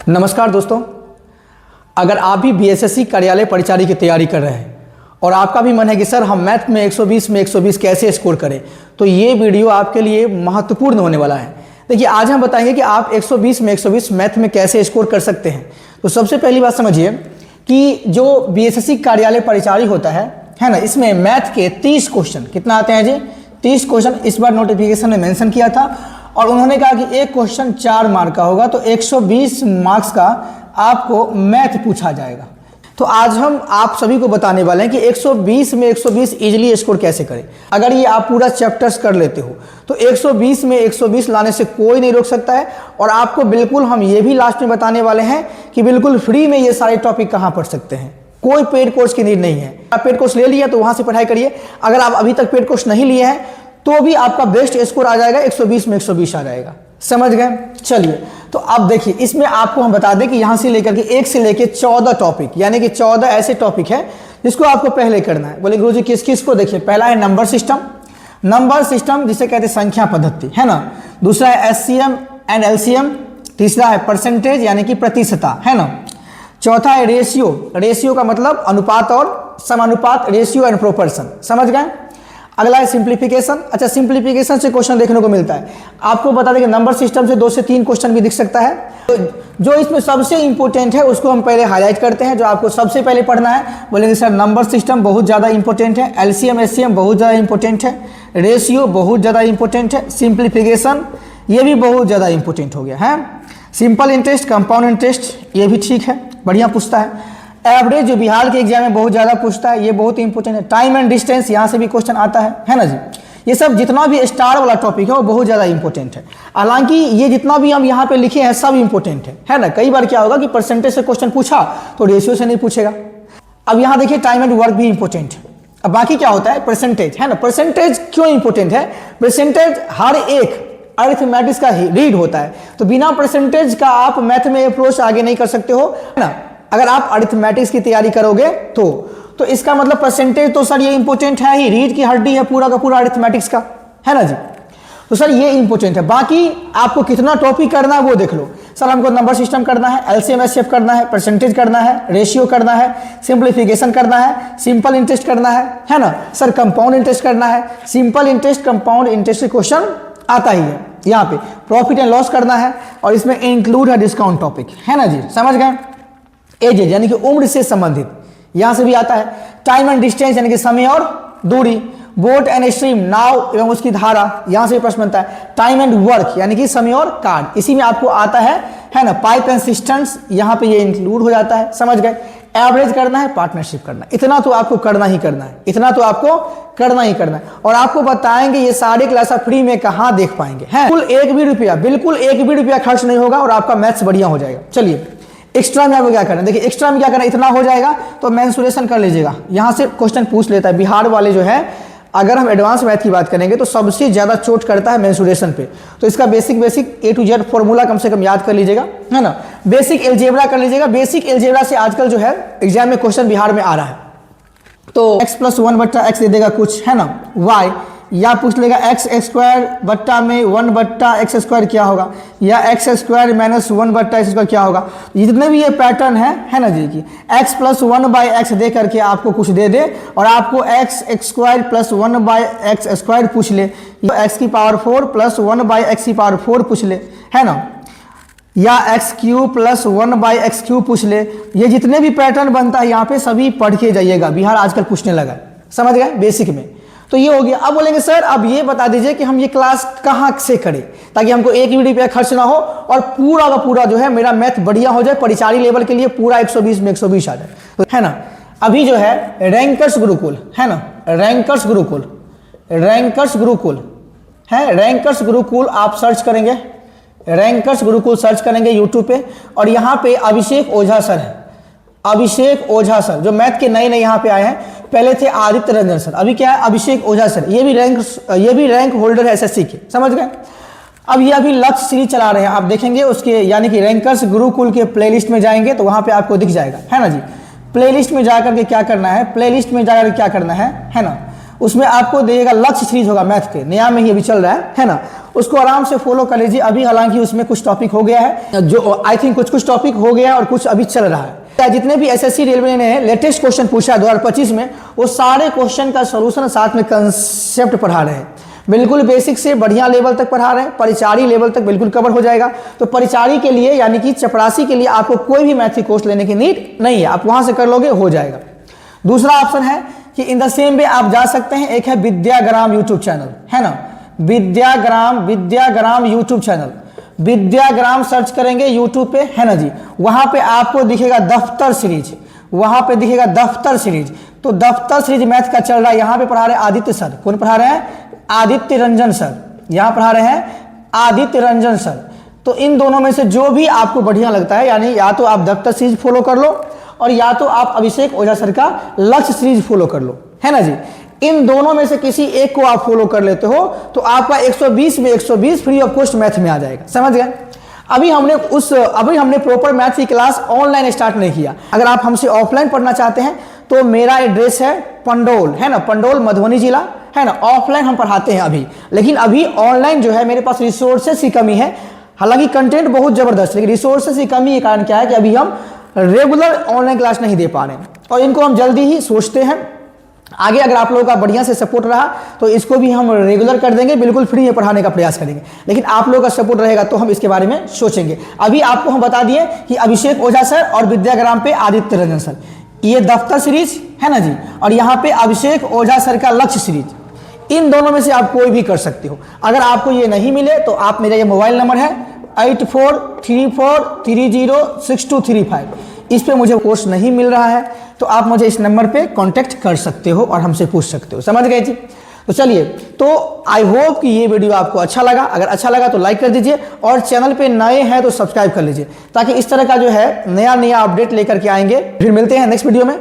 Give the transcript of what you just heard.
नमस्कार दोस्तों, अगर आप भी बीएसएससी कार्यालय परिचारी की तैयारी कर रहे हैं और आपका भी मन है कि सर हम मैथ में 120 में 120 कैसे स्कोर करें, तो ये वीडियो आपके लिए महत्वपूर्ण होने वाला है। देखिए, आज हम बताएंगे कि आप 120 में 120 मैथ में कैसे स्कोर कर सकते हैं। तो सबसे पहली बात समझिए कि जो बीएसएससी कार्यालय परिचारी होता है ना, इसमें मैथ के 30 क्वेश्चन कितना आते हैं जी? 30 क्वेश्चन इस बार नोटिफिकेशन में मेंशन किया था और उन्होंने कहा कि एक क्वेश्चन 4 मार्क का होगा, तो 120 मार्क्स का आपको मैथ पूछा जाएगा। तो आज हम आप सभी को बताने वाले हैं कि 120 में 120 इजीली स्कोर कैसे करें। अगर ये आप पूरा चैप्टर्स कर लेते हो तो 120 में 120 लाने से कोई नहीं रोक सकता है। और आपको बिल्कुल हम ये भी लास्ट में बताने वाले हैं कि बिल्कुल फ्री में ये सारे टॉपिक कहाँ पढ़ सकते हैं, कोई पेड कोर्स की नीड नहीं है। आप पेड कोर्स ले लिया तो वहाँ से पढ़ाई करिए, अगर आप अभी तक पेड कोर्स नहीं लिए हैं तो भी आपका बेस्ट स्कोर आ जाएगा, 120 में 120 आ जाएगा। समझ गए? चलिए, तो अब देखिए, इसमें आपको हम बता दें कि यहाँ से लेकर के 1 से लेकर 14 टॉपिक, यानी कि 14 ऐसे टॉपिक है जिसको आपको पहले करना है। बोले गुरुजी किस किस को? देखिए, पहला है नंबर सिस्टम जिसे कहते हैं संख्या पद्धति, है ना। दूसरा है एचसीएम एंड एलसीएम। तीसरा है परसेंटेज यानी कि प्रतिशतता, है ना। चौथा है रेशियो का मतलब अनुपात और समानुपात, रेशियो एंड प्रोपोर्शन। समझ गए? अगला है सिंप्लीफिकेशन। अच्छा, सिंप्लीफिकेशन से क्वेश्चन देखने को मिलता है। आपको बता दें कि नंबर सिस्टम से 2 से 3 क्वेश्चन भी दिख सकता है। तो जो इसमें सबसे इंपॉर्टेंट है उसको हम पहले हाईलाइट करते हैं, जो आपको सबसे पहले पढ़ना है। बोलेंगे सर नंबर सिस्टम बहुत ज़्यादा इंपॉर्टेंट है, एलसीएम एचसीएम बहुत ज़्यादा इंपॉर्टेंट है, रेशियो बहुत ज़्यादा इंपॉर्टेंट है, सिंप्लीफिकेशन ये भी बहुत ज़्यादा इंपॉर्टेंट हो गया है। सिंपल इंटरेस्ट, कंपाउंड इंटरेस्ट ये भी ठीक है, बढ़िया पूछता है। एवरेज जो बिहार के एग्जाम में बहुत ज़्यादा पूछता है, ये बहुत इंपॉर्टेंट है। टाइम एंड डिस्टेंस यहाँ से भी क्वेश्चन आता है ना जी। ये सब जितना भी स्टार वाला टॉपिक है वो बहुत ज़्यादा इंपॉर्टेंट है। हालांकि ये जितना भी हम यहाँ पे लिखे हैं सब इंपॉर्टेंट है ना। कई बार क्या होगा कि परसेंटेज से क्वेश्चन पूछा तो रेशियो से नहीं पूछेगा। अब यहाँ देखिए, टाइम एंड वर्क भी इंपॉर्टेंट है। अब बाकी क्या होता है? परसेंटेज, है ना। परसेंटेज क्यों इंपॉर्टेंट है? परसेंटेज हर एक अरिथमेटिक्स का रीड होता है, तो बिना परसेंटेज का आप मैथ में अप्रोच आगे नहीं कर सकते हो, है ना। अगर आप अरिथमेटिक्स की तैयारी करोगे तो इसका मतलब परसेंटेज तो सर ये इंपॉर्टेंट है ही, रीड की हड्डी है पूरा का पूरा अरिथमेटिक्स का, है ना जी। तो सर ये इंपॉर्टेंट है। बाकी आपको कितना टॉपिक करना है वो देख लो। सर हमको नंबर सिस्टम करना है, एलसीएम एचसीएफ करना है, परसेंटेज करना है, रेशियो करना है, सिंप्लीफिकेशन करना है, सिंपल इंटरेस्ट करना है ना। सर कंपाउंड इंटरेस्ट करना है। Simple interest compound interest question आता ही है। यहाँ पे प्रॉफिट एंड लॉस करना है और इसमें इंक्लूड है डिस्काउंट टॉपिक, है ना जी। समझ गए? एज यानी कि उम्र से संबंधित, यहां से भी आता है। टाइम एंड डिस्टेंस यानी कि समय और दूरी। बोट एंड स्ट्रीम, नाव एवं उसकी धारा, यहां से भी प्रश्न बनता है। टाइम एंड वर्क यानी कि समय और कार्य, इसी में आपको आता है ना। पाइप एंड सिस्टम्स, यहां पे ये इंक्लूड हो जाता है। समझ गए? एवरेज करना है, पार्टनरशिप करना है, इतना तो आपको करना ही करना है, इतना तो आपको करना ही करना है। और आपको बताएंगे ये सारे क्लास आप फ्री में कहां देख पाएंगे, है। बिल्कुल एक भी रुपया खर्च नहीं होगा और आपका मैथ्स बढ़िया हो जाएगा। चलिए, एक्स्ट्रा में आपको क्या करना है? देखिए, एक्स्ट्रा में क्या करना है, इतना हो जाएगा तो मेंसुरेशन कर लीजिएगा। यहां से क्वेश्चन पूछ लेता है बिहार वाले जो है। अगर हम एडवांस मैथ की बात करेंगे तो सबसे ज्यादा चोट करता है मेंसुरेशन पे, तो इसका basic A to Z formula कम से कम याद कर लीजिएगा, है ना। बेसिक एलजेब्रा कर लीजिएगा। बेसिक एलजेब्रा से आजकल जो है एग्जाम में क्वेश्चन बिहार में आ रहा है। तो x + 1/x दे देगा कुछ, है ना, y, या पूछ लेगा x² बट्टा में 1/x² क्या होगा, या x² - 1/x² क्या होगा। जितने भी ये पैटर्न है ना जी, कि x + 1/x दे करके आपको कुछ दे दे और आपको x² + 1/x² पूछ ले, या x⁴ + 1/x⁴ पूछ ले, है ना, या x³ + 1/x³ पूछ ले। ये जितने भी पैटर्न बनता है यहाँ पे सभी पढ़ के जाइएगा, बिहार आजकल पूछने लगा है। समझ गए? बेसिक में तो ये हो गया। अब बोलेंगे सर अब ये बता दीजिए कि हम ये क्लास कहाँ से करें ताकि हमको एक भी रुपया खर्च ना हो और पूरा का पूरा जो है मेरा मैथ बढ़िया हो जाए, परिचारी लेवल के लिए पूरा 120 में 120 आ जाए, तो है ना। अभी जो है रैंकर्स गुरुकुल, है ना, रैंकर्स गुरुकुल आप सर्च करेंगे, रैंकर्स गुरुकुल सर्च करेंगे यूट्यूब पे, और यहाँ पे अभिषेक ओझा सर है। अभिषेक ओझा सर जो मैथ के नए यहाँ पे आए हैं, पहले थे आदित्य रंजन सर, अभी क्या है अभिषेक ओझा सर। ये भी रैंक होल्डर है एसएससी के। समझ गए? अब ये अभी लक्ष्य सीरीज चला रहे हैं, आप देखेंगे उसके यानी कि रैंकर्स गुरुकुल के प्लेलिस्ट में जाएंगे तो वहां पे आपको दिख जाएगा, है ना जी। प्लेलिस्ट में जाकर के क्या करना है, है ना, उसमें आपको देगा लक्ष्य सीरीज होगा मैथ के, नया में ही अभी चल रहा है ना। उसको आराम से फॉलो कर लीजिए। अभी हालांकि उसमें कुछ टॉपिक हो गया है, जो आई थिंक कुछ टॉपिक हो गया है और कुछ अभी चल रहा है। जितने भी एसएससी रेलवे ने लेटेस्ट क्वेश्चन पूछा है 2025 में, वो सारे क्वेश्चन का सॉल्यूशन साथ में कंसेप्ट पढ़ा रहे हैं। बिल्कुल बेसिक से बढ़िया लेवल तक पढ़ा रहे हैं, परिचारी लेवल तक बिल्कुल कवर हो जाएगा। तो परिचारी के लिए यानी कि चपरासी के लिए आपको कोई भी मैथ की कोर्स लेने की नीड नहीं है, आप वहां से कर लोगे, हो जाएगा। दूसरा ऑप्शन है कि इन द सेम वे आप जा सकते हैं, एक है विद्याग्राम यूट्यूब चैनल, है ना, विद्याग्राम यूट्यूब चैनल, विद्याग्राम सर्च करेंगे यूट्यूब पे, है ना जी। वहां पे आपको दिखेगा दफ्तर सीरीज, वहां पे दिखेगा दफ्तर सीरीज। तो दफ्तर सीरीज मैथ का चल रहा है, यहां पे पढ़ा रहे हैं आदित्य सर। कौन पढ़ा रहे हैं? आदित्य रंजन सर। यहां पढ़ा रहे हैं आदित्य रंजन सर। तो इन दोनों में से जो भी आपको बढ़िया लगता है, यानी या तो आप दफ्तर सीरीज फॉलो कर लो और या तो आप अभिषेक ओझा सर का लक्ष्य सीरीज फॉलो कर लो, है ना जी। इन दोनों में से किसी एक को आप फॉलो कर लेते हो तो आपका 120 में 120 फ्री ऑफ कॉस्ट मैथ में आ जाएगा, समझ गए। अभी हमने प्रॉपर मैथ की क्लास ऑनलाइन स्टार्ट नहीं किया। अगर आप हमसे ऑफलाइन पढ़ना चाहते हैं तो मेरा एड्रेस है पंडोल, है ना, पंडोल मधुबनी जिला, है ना। ऑफलाइन हम पढ़ाते हैं अभी, लेकिन अभी ऑनलाइन जो है मेरे पास रिसोर्सेस की कमी है। हालांकि कंटेंट बहुत जबरदस्त, लेकिन रिसोर्सेस की कमी के कारण क्या है कि अभी हम रेगुलर ऑनलाइन क्लास नहीं दे पा रहे हैं और इनको हम जल्दी ही सोचते हैं। आगे अगर आप लोगों का बढ़िया से सपोर्ट रहा तो इसको भी हम रेगुलर कर देंगे, बिल्कुल फ्री में पढ़ाने का प्रयास करेंगे। लेकिन आप लोगों का सपोर्ट रहेगा तो हम इसके बारे में सोचेंगे। अभी आपको हम बता दिए कि अभिषेक ओझा सर और विद्याग्राम पे आदित्य रंजन सर, ये दफ्तर सीरीज है ना जी, और यहाँ पे अभिषेक ओझा सर का लक्ष्य सीरीज, इन दोनों में से आप कोई भी कर सकते हो। अगर आपको ये नहीं मिले तो आप, मेरा ये मोबाइल नंबर है 8434306235, इस पे मुझे कोर्स नहीं मिल रहा है तो आप मुझे इस नंबर पे कांटेक्ट कर सकते हो और हमसे पूछ सकते हो, समझ गए जी। तो चलिए, तो आई होप कि ये वीडियो आपको अच्छा लगा। अगर अच्छा लगा तो लाइक कर दीजिए और चैनल पे नए हैं तो सब्सक्राइब कर लीजिए, ताकि इस तरह का जो है नया अपडेट लेकर के आएंगे। फिर मिलते हैं नेक्स्ट वीडियो में।